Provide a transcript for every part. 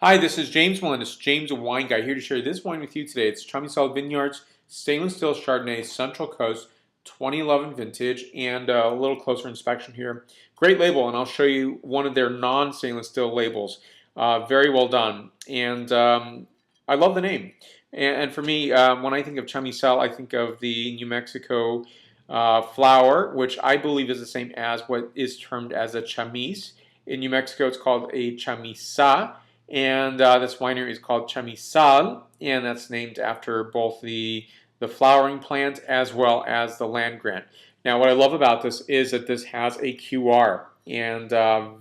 Hi, this is James Melendez, James a Wine Guy, here to share this wine with you today. It's Chamisal Vineyards Stainless Steel Chardonnay Central Coast 2011 vintage, and a little closer inspection here. Great label, and I'll show you one of their non-stainless steel labels. Very well done, and I love the name. And for me, when I think of Chamisal, I think of the New Mexico flower, which I believe is the same as what is termed as a chamis. In New Mexico, it's called a chamisa. And this winery is called Chamisal, and that's named after both the flowering plant as well as the land grant. Now, what I love about this is that this has a QR, and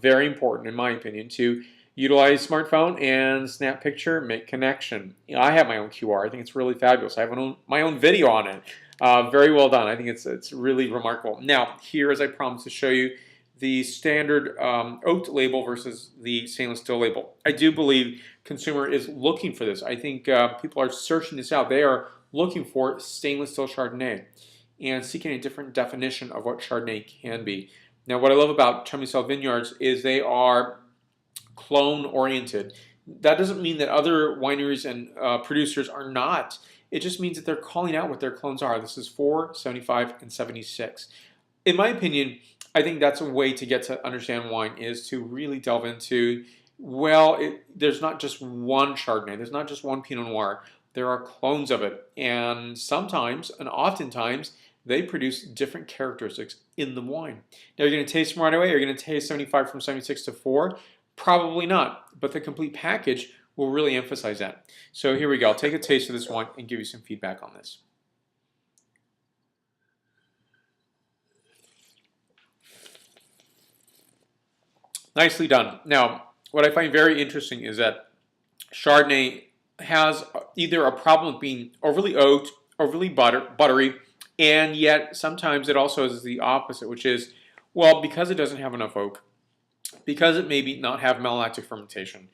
very important, in my opinion, to utilize smartphone and snap picture, make connection. You know, I have my own QR. I think it's really fabulous. I have my own video on it. Very well done. I think it's really remarkable. Now, here, as I promised to show you, the standard oat label versus the stainless steel label. I do believe consumer is looking for this. I think people are searching this out. They are looking for stainless steel Chardonnay and seeking a different definition of what Chardonnay can be. Now, what I love about Chamisal Vineyards is they are clone oriented. That doesn't mean that other wineries and producers are not. It just means that they're calling out what their clones are. This is 4, 75, and 76. In my opinion, I think that's a way to get to understand wine, is to really delve into, well, there's not just one Chardonnay, there's not just one Pinot Noir, there are clones of it. And sometimes, and oftentimes, they produce different characteristics in the wine. Now, you're going to taste them right away. You're going to taste 75 from 76 to 4? Probably not, but the complete package will really emphasize that. So here we go. I'll take a taste of this wine and give you some feedback on this. Nicely done. Now, what I find very interesting is that Chardonnay has either a problem with being overly oaked, overly buttery, and yet sometimes it also is the opposite, which is, well, because it doesn't have enough oak, because it maybe not have malolactic fermentation,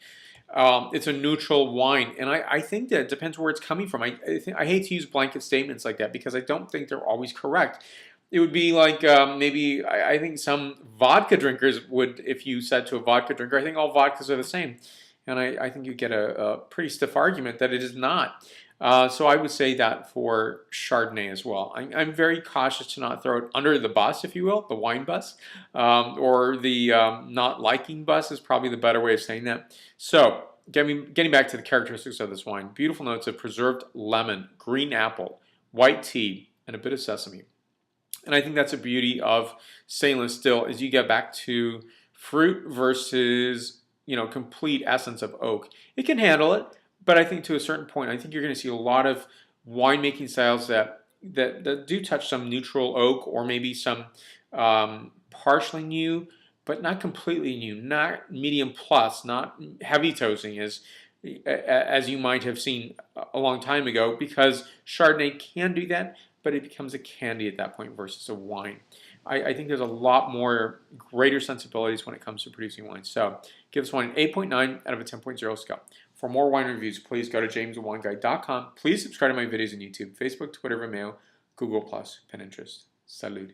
it's a neutral wine. And I think that it depends where it's coming from. I hate to use blanket statements like that because I don't think they're always correct. It would be like maybe I think some vodka drinkers would, if you said to a vodka drinker, I think all vodkas are the same. And I think you get a pretty stiff argument that it is not. So I would say that for Chardonnay as well. I'm very cautious to not throw it under the bus, if you will, the wine bus, or the not liking bus is probably the better way of saying that. So getting back to the characteristics of this wine, beautiful notes of preserved lemon, green apple, white tea, and a bit of sesame. And I think that's a beauty of stainless steel, is you get back to fruit versus, complete essence of oak. It can handle it, but I think to a certain point, I think you're going to see a lot of winemaking styles that do touch some neutral oak, or maybe some partially new, but not completely new, not medium plus, not heavy toasting as you might have seen a long time ago, because Chardonnay can do that, but it becomes a candy at that point versus a wine. I think there's a lot more greater sensibilities when it comes to producing wine. So give this wine an 8.9 out of a 10.0 scale. For more wine reviews, please go to jamesthewineguy.com. Please subscribe to my videos on YouTube, Facebook, Twitter, Vimeo, Google+, Pinterest. Salud.